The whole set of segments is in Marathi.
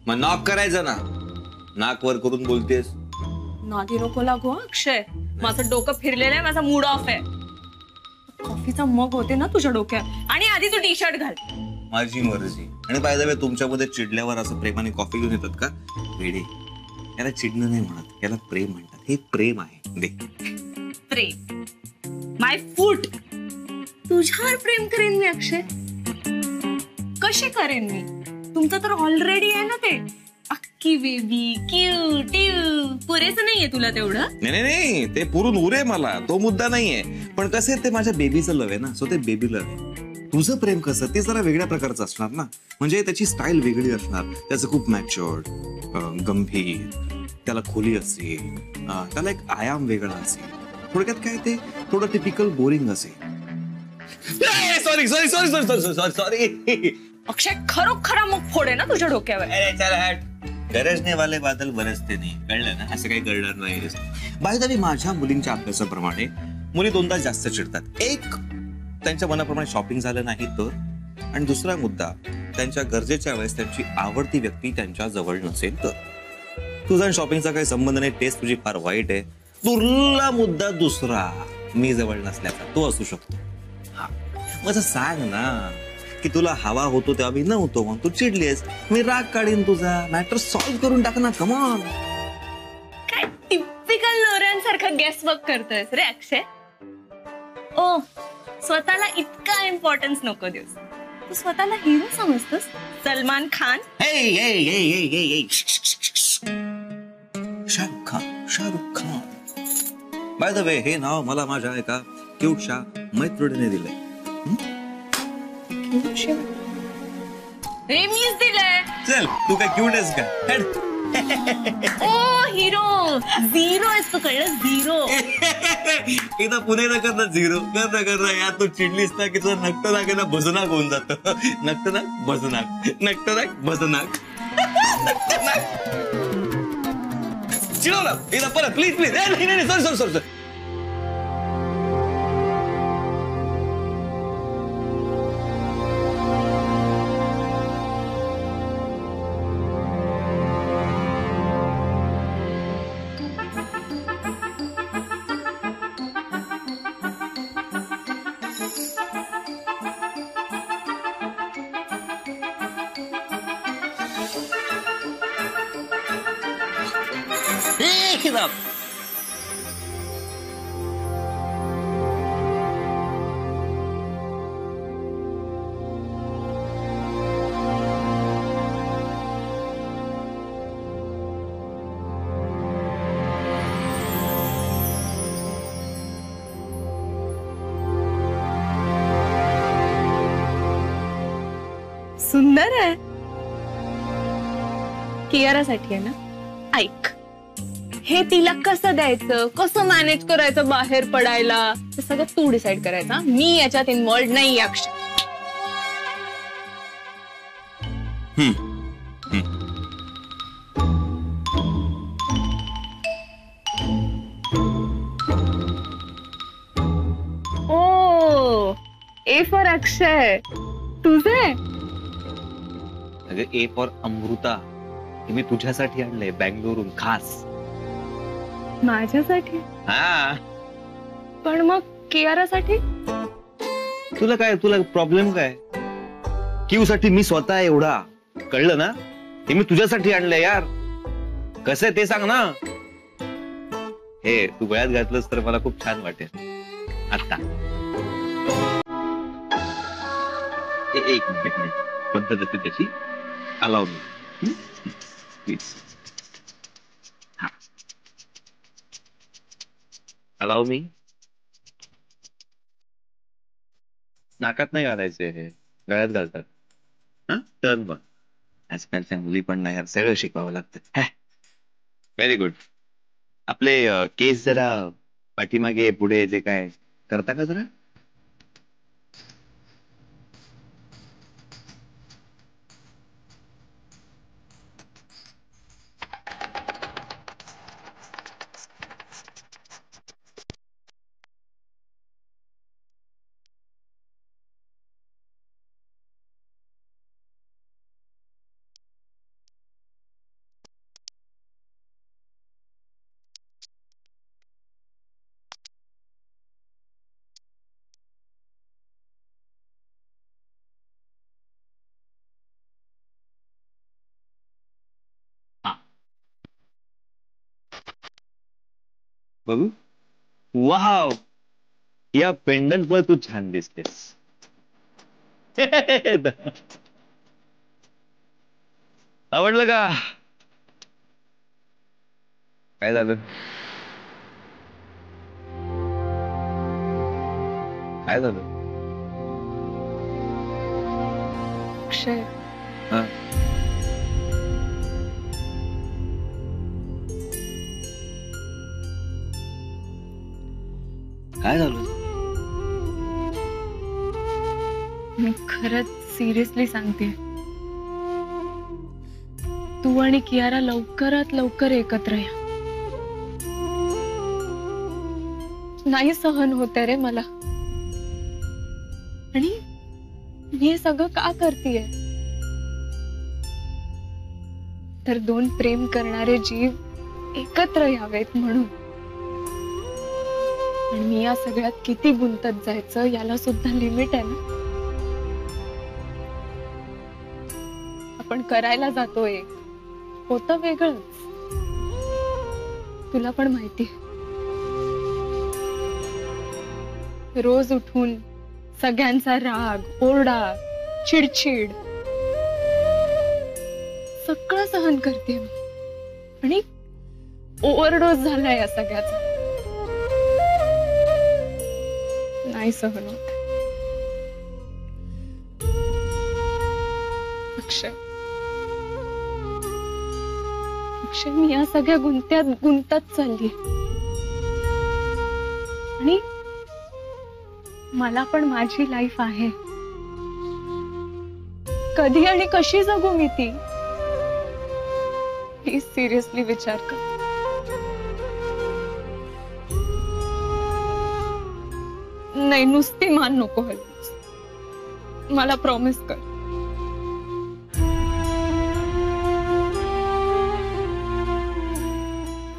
मग नॉक करायचं ना, नाक वर करून बोलतेस. नादी नको लागू अक्षय, माझं डोकं फिरलेलं आहे, माझा मूड ऑफ आहे. कॉफीचा मग होते ना तुझ्या डोक्यात, आणि आधी तू टी शर्ट घाल. माझी मर्जी. आणि बाय द वे तुमच्यामध्ये चिडल्यावर असं प्रेमाने कॉफी घेऊन येतात का वेडे? याला चिडणं नाही म्हणत, याला प्रेम म्हणतात. हे प्रेम आहे. दे प्रेम. माय फूट. तुझ्यावर प्रेम करेन मी अक्षय. कशी करेन मी? तुमचं तर ऑलरेडी आहे ना ते अक्की बेबी क्यूट. पुरेसं नाहीये तुला तेवढं? नाही नाही, ते पुरून उरे मला, तो मुद्दा नाहीये. पण कसं आहे, ते माझ्या बेबीचं लव आहे ना, सो ते बेबी लव आहे. तुझं प्रेम कसं, ते जरा वेगळ्या प्रकारचं असणार ना. म्हणजे त्याची स्टाईल वेगळी असणार. त्याचं खूप मॅच्युअर्ड, गंभीर, त्याला खोली असेल, त्याला एक आयाम वेगळा असेल. थोडक्यात काय, ते थोडं टिपिकल बोरिंग असेल. Sorry sorry sorry sorry sorry sorry Akshay, खरोखर मग फोडे ना तुझ्या डोक्यावर. गरजने वाले बादल बरसते नाही, कळलं ना? असं काही कळणार नाही. बाय द वे, माझ्या मुलींच्या अभ्यासाप्रमाणे मुली दोनदा जास्त चिडतात. एक, त्यांच्या मनाप्रमाणे शॉपिंग झालं नाही तर, आणि दुसरा मुद्दा, त्यांच्या गरजेच्या वेळेस त्यांची आवडती व्यक्ती त्यांच्या जवळ नसेल तर. तुझा आणि शॉपिंगचा काही संबंध नाही, टेस्ट तुझी फार वाईट आहे. तुला मुद्दा दुसरा, मी जवळ नसल्याचा, तो असू शकतो. हा, मग सांग ना की तुला हवा होतो तेव्हा मी नव्हतो, म्हणून तू चिडलीस. मी राग काढीन तुझा, मॅटर सॉल्व्ह करून टाक ना. Come on. काय टिपिकल नवऱ्यांसारखं गेस वर्क करतोयस रे अक्षय. ओ, स्वतःला इतका इम्पॉर्टन्स नको देऊस. तू स्वतःला हिरो समजतोस? Salman Khan. Shahrukh Khan. Shahrukh Khan. By the way, हे नाव मला माझ्या एका क्यूटशा मैत्रिणीने दिलंय. रे, मीच दिलंय. चल, तू काय क्यूट आहेस का? ओ हिरो, झिरो आहेस तू, कळलं? झिरो. एकदा पुणे न कर ना झिरो. कर ना यार, तू चिडलीस ना की तुझं नक्तनाक आहे ना भजनाक होऊन जातं. नक्तनाक भजनाक, नक्तनाक भजनाक. चिडव ना एकदा परत, प्लीज प्लीज. नाही नाही, सॉरी सॉरी सॉरी. सुंदर आहे. कियारासाठी आहे ना? ऐक, हे तिला कसं द्यायचं, कसं मॅनेज करायचं बाहेर पडायला, ते सगळं तू डिसाईड करायचं. मी याच्यात इन्व्हॉल्व नाही. अक्षय, ओ, ए फॉर अक्षय. तुझे ए फॉर अमृता. हे मी तुझ्यासाठी आणलंय बँगलोरून खास. माझ्यासाठी? हा. पण मग कियारासाठी? तुला काय, तुला प्रॉब्लेम काय? क्यू साठी मी स्वतः एवढा, कळलं ना? हे मी तुझ्यासाठी आणलंय यार. कसं आहे ते सांग ना. हे तू गळ्यात घातलंस तर मला खूप छान वाटेल. आता एक मिनिट, पद्धत असते त्याची. Allow me please. अलाव मी. नाकात नाही घालायचे, हे गळ्यात घालतात. हा, टर्न बघ. आजकालच्या मुली पण नाही यार, सगळं शिकवावं लागतं. Very good. आपले केस जरा पाठीमागे पुढे जे काय करता का जरा? बघू. वाव, या पेंडंट वर तू छान दिसतेस. आवडलं का? काय झालं? काय झालं? अक्षय, हा. काय झालं? मी खरंच सिरियसली सांगते, तू आणि कियारा लवकरात लवकर एकत्र या. नाही सहन होते रे मला. आणि मी हे सगळं का करतेय? तर दोन प्रेम करणारे जीव एकत्र यावेत म्हणून. आणि मी या सगळ्यात किती गुंतत जायचं याला सुद्धा लिमिट आहे ना. आपण करायला जातोय होतं वेगळंच. तुला पण माहिती, रोज उठून सगळ्यांचा राग, ओरडा, चिडचिड सगळं सहन करते मी. आणि ओव्हरडोस झालाय या सगळ्याचा. नाही सहन होत. अक्षय, अक्षय, मी या सगळ्या गुंत्यात गुंतत चालली. आणि मला पण माझी लाईफ आहे. कधी आणि कशी जगू मी ती? प्लीज सिरियसली विचार कर. नाही, नुसती मान नको हलवूस. मला प्रॉमिस कर.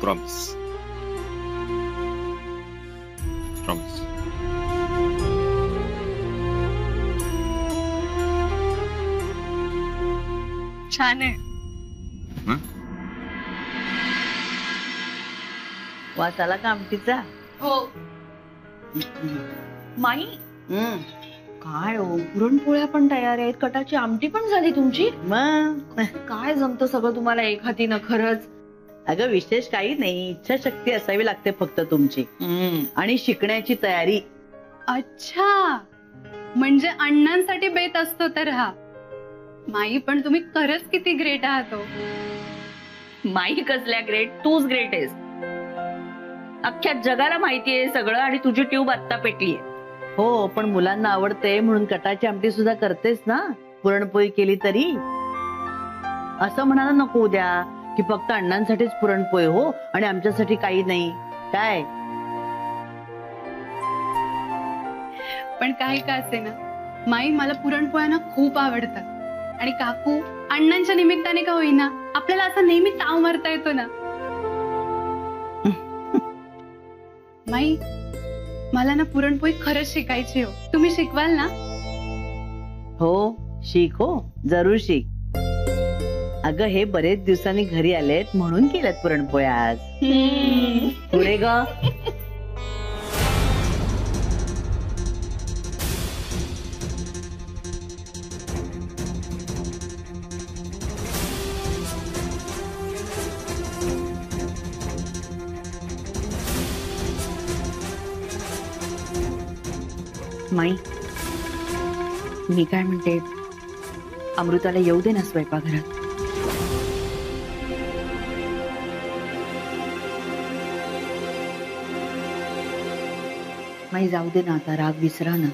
प्रॉमिस. प्रॉमिस. छान आहे. वासाला का आमटीचा? हो. माई, काय हो, पुरणपोळ्या पण तयार आहेत, कटाची आमटी पण झाली तुमची. मग काय जमतं सगळं तुम्हाला एक हातीनं खरंच. अगं विशेष काही नाही, इच्छाशक्ती असावी लागते फक्त तुमची. आणि शिकण्याची तयारी. अच्छा, म्हणजे अण्णांसाठी बेत असतो तर हा. माई, पण तुम्ही खरंच किती ग्रेट आहात हो. माई कसल्या ग्रेट, तूच ग्रेट आहेस. अख्ख्या जगाला माहितीये सगळं आणि तुझी ट्यूब आत्ता पेटलीये. हो, पण मुलांना आवडते म्हणून कटाची आमटी सुद्धा करतेस ना. पुरणपोळी केली तरी असं म्हणायला नको उद्या की फक्त अण्णांसाठीच पुरणपोळी हो आणि आमच्यासाठी काही नाही. काय पण काही का असे ना माई, मला पुरणपोळ्या खूप आवडतात. आणि काकू, अण्णांच्या निमित्ताने का होईना आपल्याला असं नेहमी ताव मारता येतो ना. माई, मला ना पुरणपोळी खरंच शिकायची हो. तुम्ही शिकवाल ना? हो, शिक हो, जरूर शिक. अगं हे बरेच दिवसांनी घरी आलेत म्हणून केल्यात पुरणपोळ्या आज. पुढे ग. माई, मी काय म्हणते, अमृताला येऊ दे ना स्वयंपाकघरात. माई जाऊ दे ना आता, राग विसरा ना.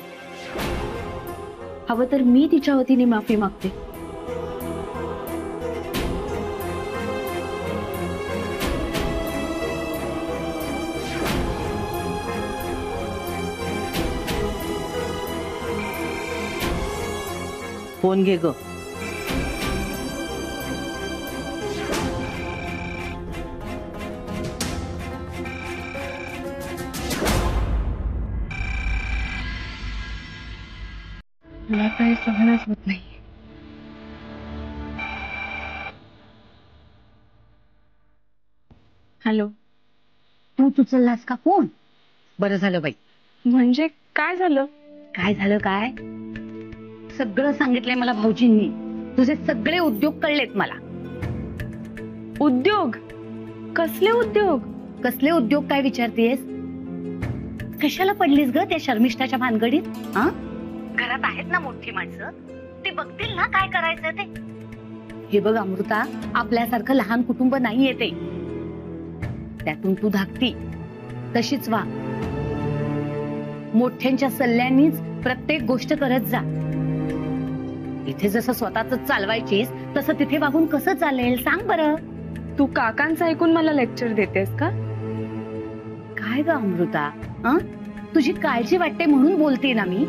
हवं तर मी तिच्या वतीने माफी मागते. फोन घे ग. मला काही सहनच होत नाही. हॅलो, तूच उचललास का फोन? बरं झालं बाई. म्हणजे काय झालं? काय झालं काय? सगळं सांगितलंय मला भाऊजींनी. तुझे सगळे उद्योग कळलेत मला. उद्योग? कसले उद्योग? कसले उद्योग काय विचारतेस? कशाला पडलीस ग त्या शर्मिष्ठाच्या भानगडीत? हा, घरात आहेत ना मोठी माणसं, ते बघतील ना काय करायचं ते. हे बघ अमृता, आपल्यासारखं लहान कुटुंब नाहीये ते. त्यातून तू धाकटी तशीच वा. मोठ्यांच्या सल्ल्यांनीच प्रत्येक गोष्ट करत जा. इथे जसं स्वतःच चालवायचीस तसं तिथे वागून कसं चालेल सांग बरं. तू काकांचं ऐकून मला लेक्चर देतेस का? काय ग अमृता, तुझी काळजी वाटते म्हणून बोलते ना मी.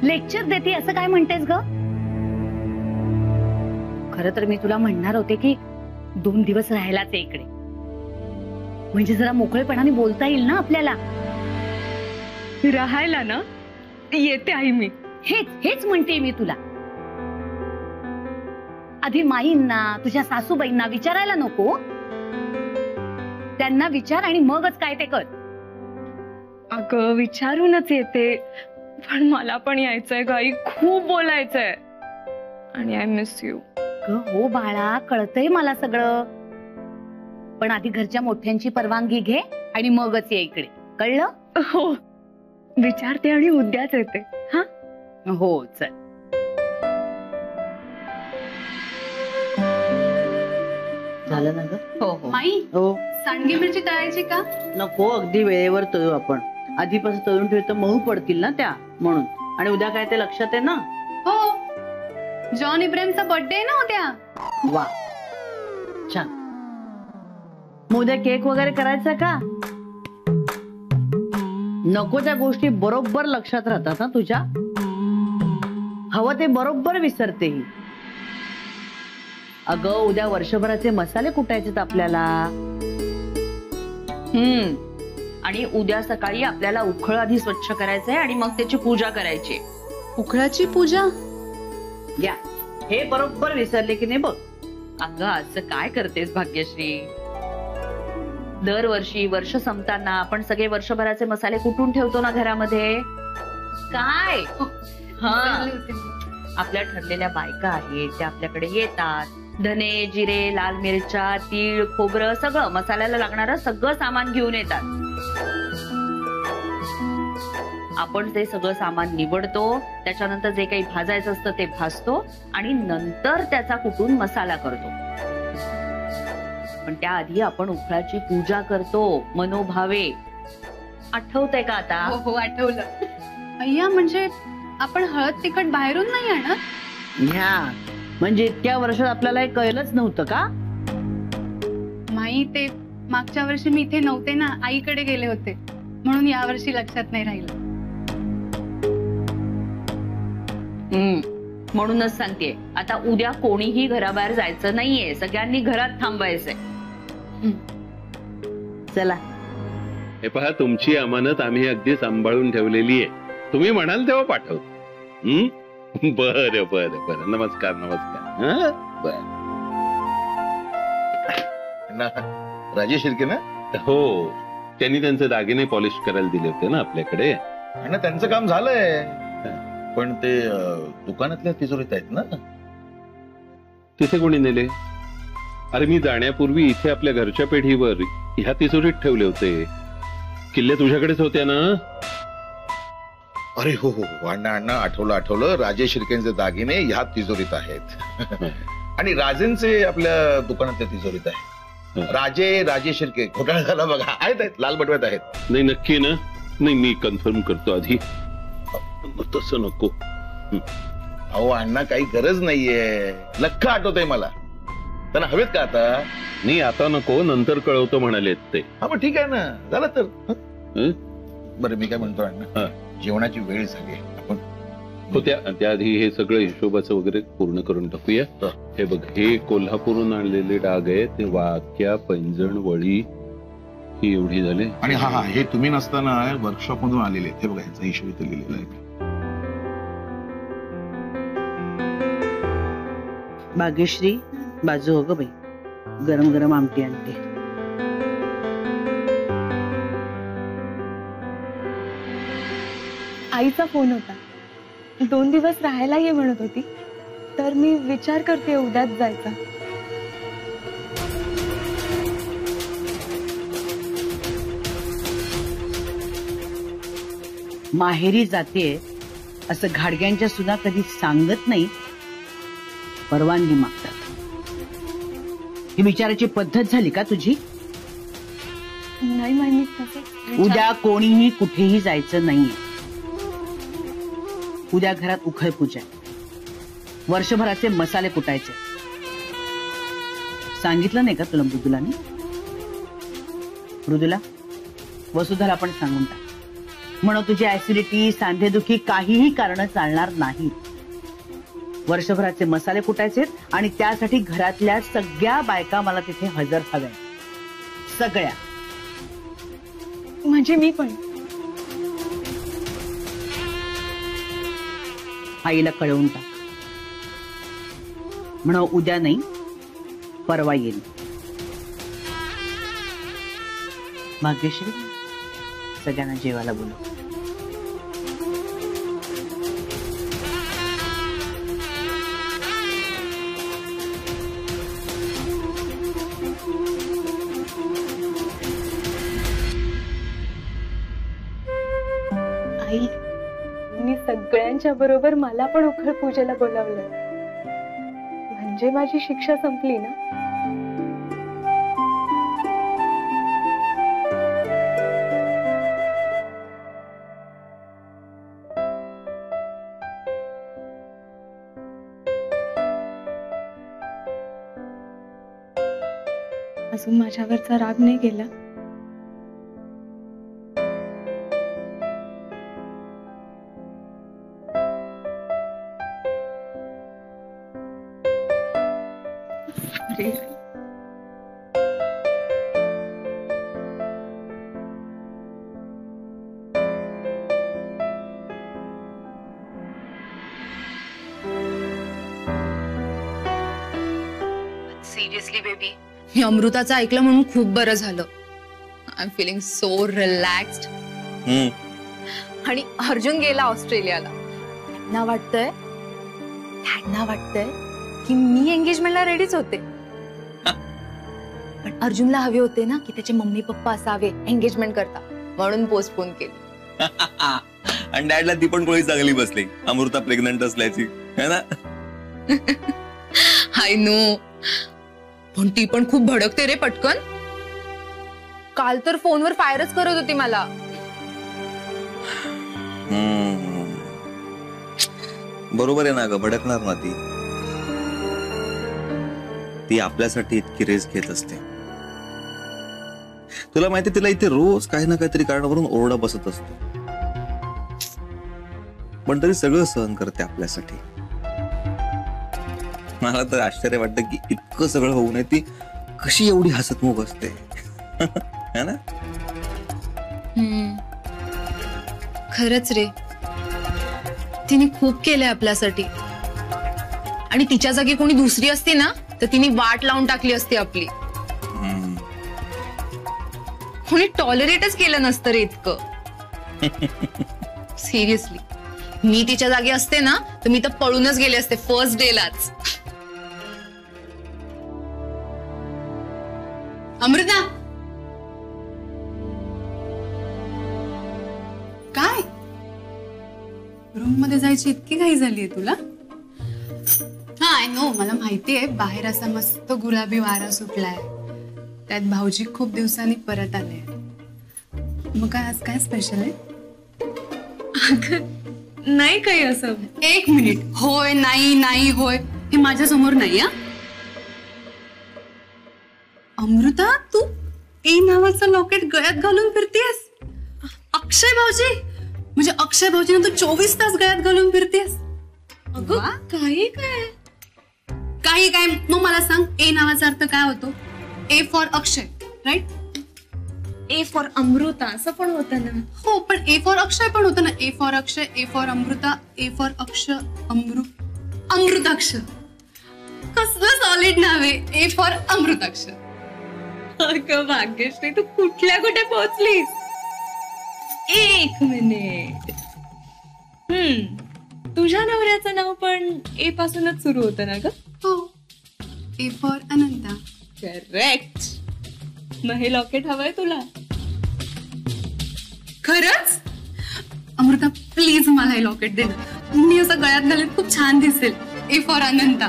लेक्चर देते असं काय म्हणतेस ग? खरं तर मी तुला म्हणणार होते की 2 दिवस राहायलाच आहे इकडे, म्हणजे जरा मोकळेपणाने बोलता येईल ना आपल्याला. राहायला ना येते आई मी. हेच म्हणते मी तुला. आधी माईंना, तुझ्या सासूबाईंना विचारायला नको? त्यांना विचार आणि मगच काय ते कर. अगं विचारूनच येते, पण मला पण यायचंय गाई, खूप बोलायचंय. आणि आय मिस यू. हो बाळा, कळतंय मला सगळं, पण आधी घरच्या मोठ्यांची परवानगी घे आणि मगच ये इकडे, कळलं? हो, विचारते आणि उद्याच येते. हा हो, चल. झालं ना ग? हो हो. माई, हो. सांडगी मिरची तळायची का? नको, अगदी वेळेवर तळू आपण. आधीपासून तळून ठेवलं तर मऊ पडतील ना त्या, म्हणून. आणि उद्या काय ते लक्षात आहे ना? हो, जॉन इब्राहिमचा बर्थडे आहे ना उद्या. वा, छान. मग उद्या केक वगैरे करायचा का? नको त्या गोष्टी बरोबर लक्षात राहतात ना तुझ्या. हवं ते बरोबर विसरते. अगं उद्या वर्षभराचे मसाले कुटायचेत आपल्याला. आणि उद्या सकाळी आपल्याला उखळ आधी स्वच्छ करायचंय आणि मग त्याची पूजा करायची. उखळाची पूजा? या, हे बरोबर विसरले की नाही बघ. अगं असं काय करतेस भाग्यश्री? दरवर्षी वर्ष संपताना आपण सगळे वर्षभराचे मसाले कुटून ठेवतो ना घरामध्ये. काय हा, आपल्या ठरलेल्या बायका आहेत त्या आपल्याकडे येतात. धने, जिरे, लाल मिरच्या, तीळ, खोबरं, सगळं मसाल्याला लागणारं सगळं सामान घेऊन येतात. आपण ते सगळं सामान निवडतो, त्याच्यानंतर जे काही भाजायचं असतं ते भाजतो आणि नंतर त्याचा कुटून मसाला करतो. पण त्याआधी आपण उखळाची पूजा करतो मनोभावे. आठवतंय का आता? हो आठवलं. अय्या, म्हणजे आपण हळद तिखट बाहेरून नाही आणत? ह्या म्हणजे इतक्या वर्षात आपल्याला हे कळलंच नव्हतं का? माई, ते मागच्या वर्षी मी इथे नव्हते ना, आईकडे गेले होते, म्हणून या वर्षी लक्षात नाही राहिलं. म्हणूनच सांगते, आता उद्या कोणीही घराबाहेर जायचं नाहीये, सगळ्यांनी घरात थांबायचंय. चला. हे पहा, तुमची अमानत आम्ही अगदी सांभाळून ठेवलेली आहे. तुम्ही म्हणाल तेव्हा पाठवतो. बरं बरं बरं. नमस्कार नमस्कार. राजेश शिर्के ना? हो, त्यांनी त्यांचे दागिने पॉलिश करायला दिले होते ना आपल्याकडे. आणि त्यांचं काम झालंय, पण ते दुकानातल्या तिजोरीत आहेत ना? तिथे कोणी नेले? अरे मी जाण्यापूर्वी इथे आपल्या घरच्या पेढीवर ह्या तिजोरीत ठेवले होते. किल्ले तुझ्याकडेच होत्या ना? अरे हो हो, अण्णा आठवलं. राजेश शिर्केंचे दागिने ह्या तिजोरीत आहेत. आणि राजेंचे आपल्या दुकानातल्या तिजोरीत आहेत. राजे शिर्के घोटाळा झाला बघा. आहेत लाल बटव्यात आहेत. नाही नक्की ना? नाही, मी कन्फर्म करतो आधी. तसं नको. अहो अण्णा, काही गरज नाहीये. लख्ख आठवतंय मला. त्यांना हवेत का आता? नाही आता नको, नंतर कळवतो म्हणालेत ते. हा मग ठीक आहे ना, झालं तर. बरं मी काय म्हणतो अण्णा, जेवणाची वेळ झाली. आपण त्याआधी हे सगळं हिशोबाचं वगैरे पूर्ण करून टाकूया. हे बघ, हे कोल्हापूरहून आणलेले डाग आहे, ते वाक्या, पैंजण, वळी ही एवढी झाले. आणि हा हे तुम्ही नसताना वर्कशॉप मधून आलेले. हे बघा, ह्याचा हिशोब इथे लिहिलेला आहे. भाग्यश्री, बाजू हो ग बाई, गरम गरम आमटी आणते. आईचा फोन होता. 2 दिवस राहायला ये म्हणत होती, तर मी विचार करते उद्याच जायचा. माहेरी जाते असं घाडग्यांच्या सुद्धा कधी सांगत नाही, परवानगी मागतात. ही विचाराची पद्धत झाली का तुझी? नाही माय, मी तसंच उद्या कोणीही कुठेही जायचं नाहीये. उद्या घरात उखळ पूजा आहे. वर्षभराचे मसाले कुटायचे. सांगितलं नाही का तुला मृदुलाने? मृदुला, वसुधाला पण सांगून टाक. म्हणून तुझी ऍसिडिटी, सांधेदुखी काहीही कारण चालणार नाही. वर्षभराचे मसाले कुटायचे आणि त्यासाठी घरातल्या सगळ्या बायका मला तिथे हजर हव्या. सगळ्या. म्हणजे मी पण. आईला कळवून टाक. म्हणून उद्या नाही, परवा येईल. भाग्यश्री, सगळ्यांना जेवायला बोलव. आई, मी सगळ्यांच्या बरोबर मला पण उखळ पूजेला बोलावलं. म्हणजे माझी शिक्षा संपली ना? अजून माझ्यावरचा राग नाही गेला? अरे, सिरियसली बेबी, मी अमृताचं ऐकलं म्हणून खूप बरं झालं. I am feeling so relaxed. आणि अर्जुन गेला ऑस्ट्रेलियाला. त्यांना वाटतंय की मी एंगेजमेंटला रेडीच होते, पण अर्जुनला हवे होते ना की त्याचे मम्मी पप्पा असावे एंगेजमेंट करता, म्हणून पोस्टपोन केली. आणि डॅडला ती पण गोळी चांगली बसली, अमृता प्रेग्नंट असल्याची, है ना? आय नो, पण ती पण खूप भडकते रे पटकन. काल तर फोनवर फायरच करत होती मला. बरोबर आहे ना ग, भडकणार ना ती. ती आपल्यासाठी इतकी रेस घेत असते. तुला माहिती, तिला इथे रोज काही ना काहीतरी कारणावरून ओरडा बसत असतो, पण तरी सगळं सहन करते आपल्यासाठी. मला तर आश्चर्य वाटतं की इतकं सगळं होऊ नये ती कशी एवढी हसतमुख असते, है ना? खरंच रे, तिने खूप केलंय आपल्यासाठी. आणि तिच्या जागी कोणी दुसरी असती ना तर तिने वाट लावून टाकली असती आपली. कोणी टॉलरेटच केलं नसतं रे इतकं. सिरियसली, मी तिच्या जागी असते ना तर मी तर पळूनच गेले असते फर्स्ट डेलाच. अमृता, काय रूम मध्ये जायची इतकी घाई झालीये तुला? हा, आय नो, मला माहितीये बाहेर असा मस्त गुलाबी वारा सुटलाय, त्यात भाऊजी खूप दिवसांनी परत आले. मग काय आज काय स्पेशल आहे? नाही काही असं. एक मिनिट, होय नाही, नाही होय हे माझ्या समोर नाही. हा अमृता, तू ए नावाचं लॉकेट गळ्यात घालून फिरतेस? अक्षय भाऊजी, म्हणजे अक्षय भाऊजीने तू 24 तास गळ्यात घालून फिरतेस? अगं काही काय, काही काय. मग मला सांग, ए नावाचा अर्थ काय होतो? A for Akshay, right? A for Amrita असं पण होतं ना? हो, पण ए फॉर अक्षय पण होतं ना. A for Akshay, A for Amruta, A for Akshay, Amrutaksh. कसलं सॉलिड नाव आहे, ए फॉर अमृताक्ष. अगं भाग्यश्री, तू कुठल्या कुठे पोहोचलीस? एक मिनिट, तुझ्या नवऱ्याचं नाव पण ए पासूनच सुरू होतं ना ग? हो, ए फॉर अनंता. करेक्ट. मग हे लॉकेट हवंय तुला? खरंच? अमृता प्लीज मला हे लॉकेट दे ना. मी असं गळ्यात घालून खूप छान दिसेल. ए फॉर अनंता.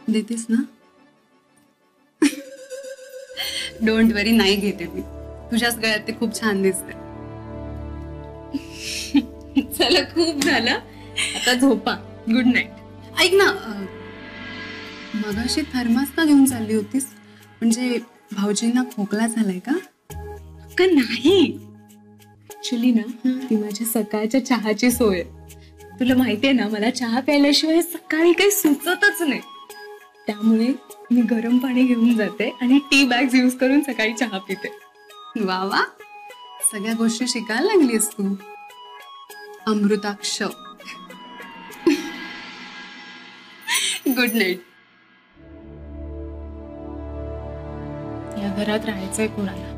देतेस ना? डोंट वरी, नाही घेते मी. तुझ्याच गळ्यात ते खूप छान दिसते. चला खूप झालं, आता झोपा. Good night. ऐक ना, मगाशी थर्मास का घेऊन चालली होतीस? म्हणजे भाऊजींना खोकला झालाय का? का नाही, ऍक्च्युली ना ती माझ्या सकाळच्या चहाची सोय आहे. तुला माहितीये ना, मला चहा प्यायल्याशिवाय सकाळी काही सुचतच नाही. त्यामुळे मी गरम पाणी घेऊन जाते आणि टी बॅग्स यूज करून सकाळी चहा पिते. वा वा, सगळ्या गोष्टी शिकायला लागलीस तू. अमृताक्ष. Good night. या घरात राहायचंय कोणाला?